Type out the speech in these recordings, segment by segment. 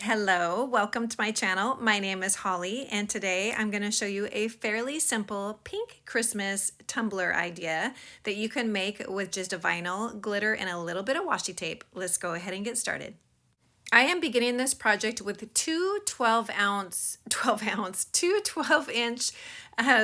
Hello, welcome to my channel. My name is Holly, and today I'm going to show you a fairly simple pink Christmas tumbler idea that you can make with just a vinyl, glitter, and a little bit of washi tape. Let's go ahead and get started. I am beginning this project with two 12-inch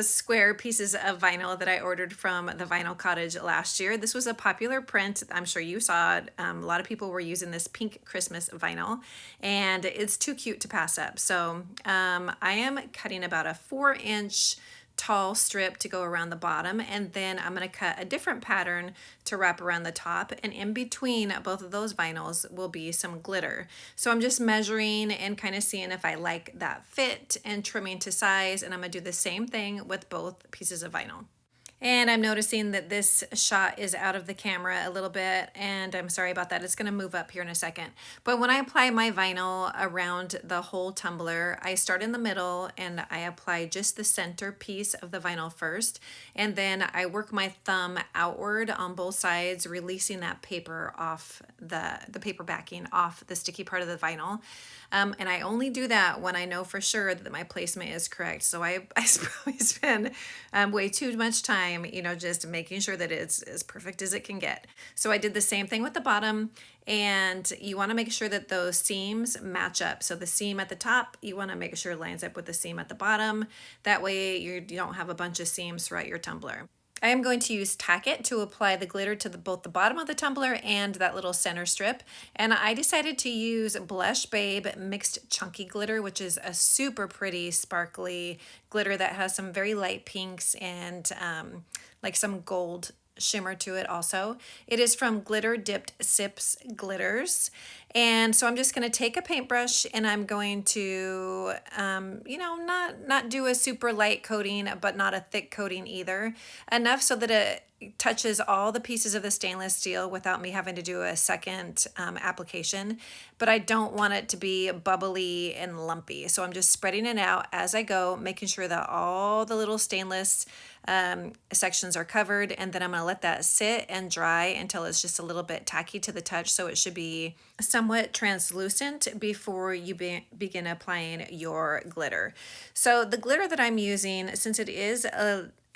square pieces of vinyl that I ordered from the Vinyl Cottage last year. This was a popular print. I'm sure you saw it. A lot of people were using this pink Christmas vinyl, and it's too cute to pass up. So I am cutting about a 4-inch tall strip to go around the bottom, and then I'm going to cut a different pattern to wrap around the top, and in between both of those vinyls will be some glitter. So I'm just measuring and kind of seeing if I like that fit and trimming to size, and I'm going to do the same thing with both pieces of vinyl. And I'm noticing that this shot is out of the camera a little bit, and I'm sorry about that. It's going to move up here in a second. But when I apply my vinyl around the whole tumbler, I start in the middle and I apply just the center piece of the vinyl first, and then I work my thumb outward on both sides, releasing that paper off the paper backing off the sticky part of the vinyl. And I only do that when I know for sure that my placement is correct. So I probably spend way too much time, just making sure that it's as perfect as it can get. So I did the same thing with the bottom, and you want to make sure that those seams match up. So the seam at the top, you want to make sure it lines up with the seam at the bottom. That way you don't have a bunch of seams throughout your tumbler. I am going to use Tack-It to apply the glitter to both the bottom of the tumbler and that little center strip. And I decided to use Blush Babe Mixed Chunky Glitter, which is a super pretty sparkly glitter that has some very light pinks and like some gold shimmer to it also. It is from Glitter Dipped Sips Glitters. And so I'm just going to take a paintbrush and I'm going to, not do a super light coating, but not a thick coating either. Enough so that it touches all the pieces of the stainless steel without me having to do a second application. But I don't want it to be bubbly and lumpy. So I'm just spreading it out as I go, making sure that all the little stainless sections are covered. And then I'm going to let that sit and dry until it's just a little bit tacky to the touch. So it should be somewhat translucent before you begin applying your glitter. So the glitter that I'm using, since it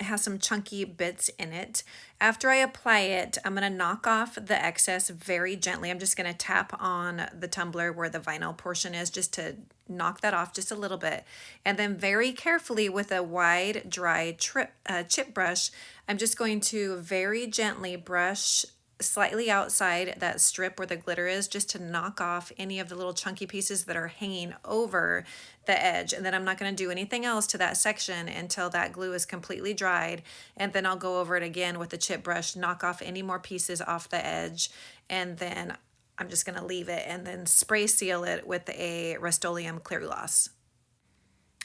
has some chunky bits in it, after I apply it, I'm going to knock off the excess very gently. I'm just going to tap on the tumbler where the vinyl portion is, just to knock that off just a little bit. And then very carefully with a wide dry chip brush, I'm just going to very gently brush slightly outside that strip where the glitter is, just to knock off any of the little chunky pieces that are hanging over the edge. And then I'm not going to do anything else to that section until that glue is completely dried. And then I'll go over it again with the chip brush, knock off any more pieces off the edge, and then I'm just going to leave it and then spray seal it with a Rust-Oleum clear gloss.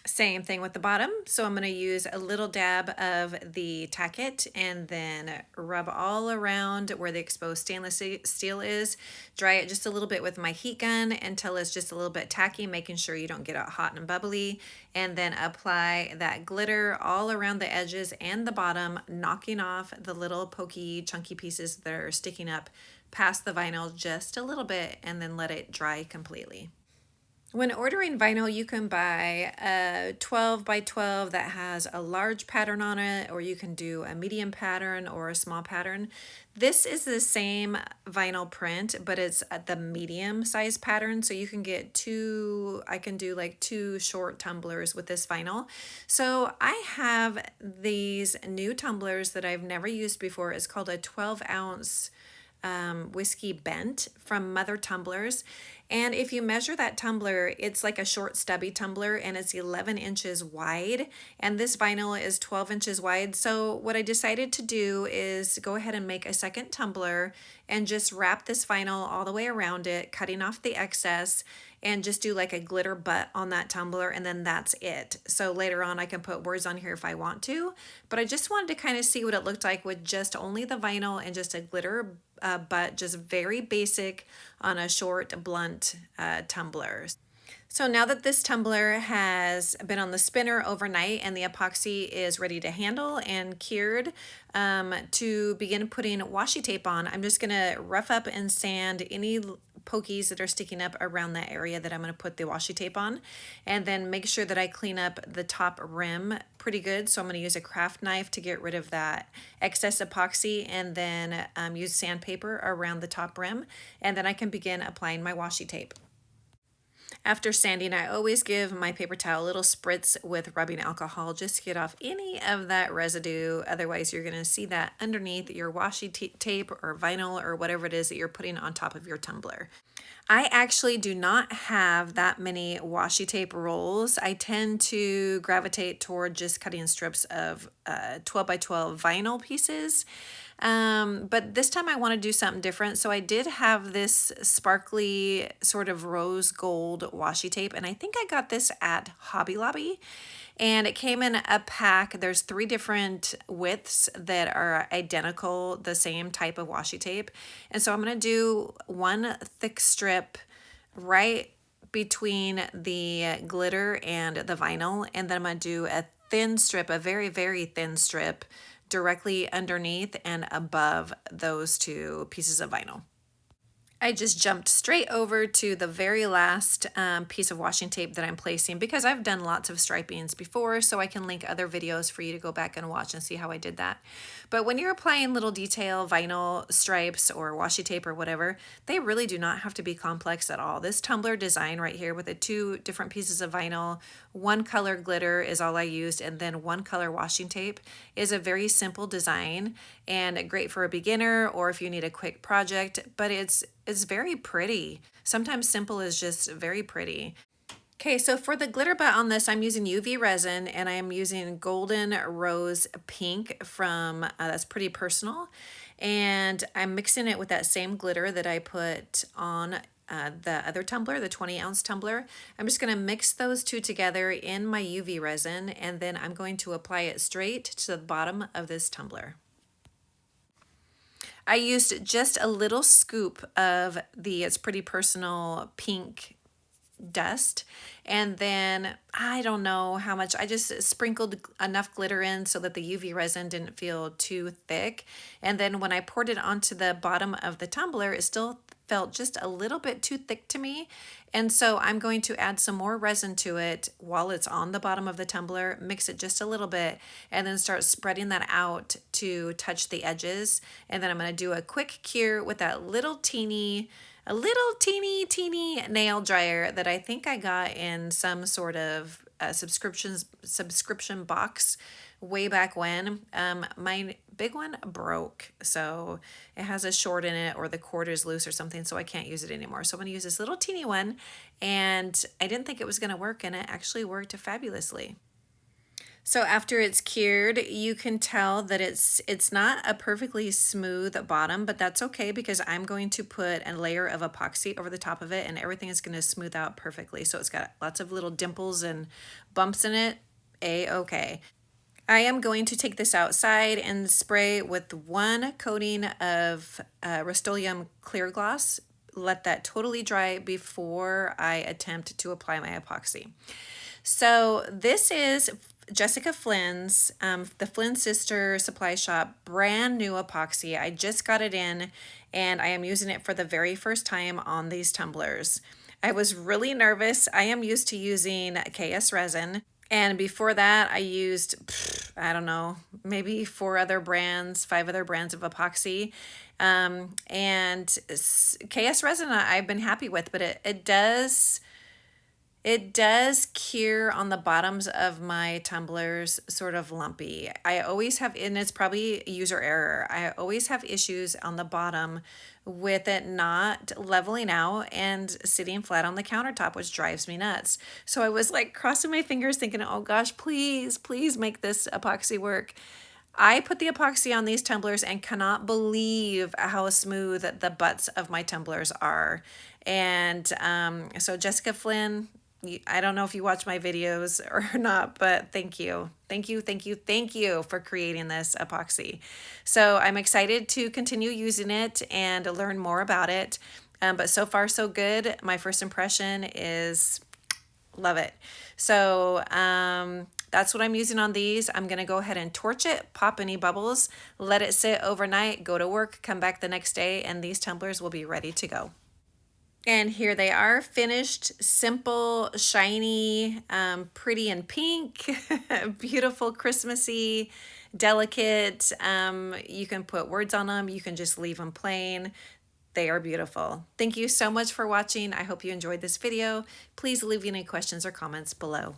Same thing with the bottom. So I'm going to use a little dab of the Tack-It and then rub all around where the exposed stainless steel is. Dry it just a little bit with my heat gun until it's just a little bit tacky, making sure you don't get it hot and bubbly. And then apply that glitter all around the edges and the bottom, knocking off the little pokey, chunky pieces that are sticking up past the vinyl just a little bit, and then let it dry completely. When ordering vinyl, you can buy a 12 by 12 that has a large pattern on it, or you can do a medium pattern or a small pattern. This is the same vinyl print, but it's the medium size pattern. So you can get I can do like 2 short tumblers with this vinyl. So I have these new tumblers that I've never used before. It's called a 12-ounce whiskey bent from Mother Tumblers. And if you measure that tumbler, it's like a short stubby tumbler, and it's 11 inches wide, and this vinyl is 12 inches wide. So what I decided to do is go ahead and make a second tumbler and just wrap this vinyl all the way around it, cutting off the excess, and just do like a glitter butt on that tumbler, and then that's it. So later on I can put words on here if I want to, but I just wanted to kind of see what it looked like with just only the vinyl and just a glitter butt, just very basic on a short blunt tumbler. So now that this tumbler has been on the spinner overnight and the epoxy is ready to handle and cured, to begin putting washi tape on, I'm just gonna rough up and sand any pokies that are sticking up around that area that I'm gonna put the washi tape on, and then make sure that I clean up the top rim pretty good. So I'm gonna use a craft knife to get rid of that excess epoxy, and then use sandpaper around the top rim, and then I can begin applying my washi tape. After sanding, I always give my paper towel a little spritz with rubbing alcohol just to get off any of that residue. Otherwise, you're going to see that underneath your washi tape or vinyl or whatever it is that you're putting on top of your tumbler. I actually do not have that many washi tape rolls. I tend to gravitate toward just cutting strips of 12 by 12 vinyl pieces. But this time I want to do something different. So I did have this sparkly sort of rose gold washi tape, and I think I got this at Hobby Lobby. And it came in a pack. There's 3 different widths that are identical, the same type of washi tape. And so I'm going to do one thick strip right between the glitter and the vinyl. And then I'm going to do a thin strip, a very, very thin strip directly underneath and above those 2 pieces of vinyl. I just jumped straight over to the very last piece of washing tape that I'm placing because I've done lots of stripings before, so I can link other videos for you to go back and watch and see how I did that. But when you're applying little detail vinyl stripes or washi tape or whatever, they really do not have to be complex at all. This tumbler design right here with the 2 different pieces of vinyl, 1 color glitter is all I used, and then 1 color washing tape is a very simple design and great for a beginner or if you need a quick project, but it's very pretty. Sometimes simple is just very pretty. Okay, so for the glitter butt on this, I'm using UV resin and I am using Golden Rose Pink from that's Pretty Personal. And I'm mixing it with that same glitter that I put on the other tumbler, the 20-ounce tumbler. I'm just going to mix those 2 together in my UV resin, and then I'm going to apply it straight to the bottom of this tumbler. I used just a little scoop of the It's Pretty Personal pink dust, and then I don't know how much, I just sprinkled enough glitter in so that the UV resin didn't feel too thick. And then when I poured it onto the bottom of the tumbler, it still felt just a little bit too thick to me. And so I'm going to add some more resin to it while it's on the bottom of the tumbler, mix it just a little bit, and then start spreading that out to touch the edges. And then I'm going to do a quick cure with that a little teeny nail dryer that I think I got in some sort of subscription box way back when. My big one broke, so it has a short in it or the cord is loose or something, so I can't use it anymore. So I'm going to use this little teeny one, and I didn't think it was going to work, and it actually worked fabulously. So after it's cured, you can tell that it's not a perfectly smooth bottom, but that's okay because I'm going to put a layer of epoxy over the top of it and everything is going to smooth out perfectly. So it's got lots of little dimples and bumps in it. A-okay. I am going to take this outside and spray with 1 coating of Rust-Oleum clear gloss. Let that totally dry before I attempt to apply my epoxy. So this is Jessica Flynn's, the Flynn Sister Supply Shop, brand new epoxy. I just got it in and I am using it for the very first time on these tumblers. I was really nervous. I am used to using KS resin. And before that, I used, I don't know, maybe 5 other brands of epoxy. And KS resin I've been happy with, but it does cure on the bottoms of my tumblers sort of lumpy. I always have, and it's probably user error, I always have issues on the bottom with it not leveling out and sitting flat on the countertop, which drives me nuts. So I was like crossing my fingers thinking, oh gosh, please make this epoxy work. I put the epoxy on these tumblers and cannot believe how smooth the butts of my tumblers are. And so Jessica Flynn, I don't know if you watch my videos or not, but thank you for creating this epoxy. So I'm excited to continue using it and learn more about it. But so far so good. My first impression is Love it. So that's what I'm using on these. I'm gonna go ahead and torch it, pop any bubbles, let it sit overnight, go to work, come back the next day, and these tumblers will be ready to go. And here they are, finished, simple, shiny, pretty and pink, beautiful, Christmassy, delicate. You can put words on them. You can just leave them plain. They are beautiful. Thank you so much for watching. I hope you enjoyed this video. Please leave any questions or comments below.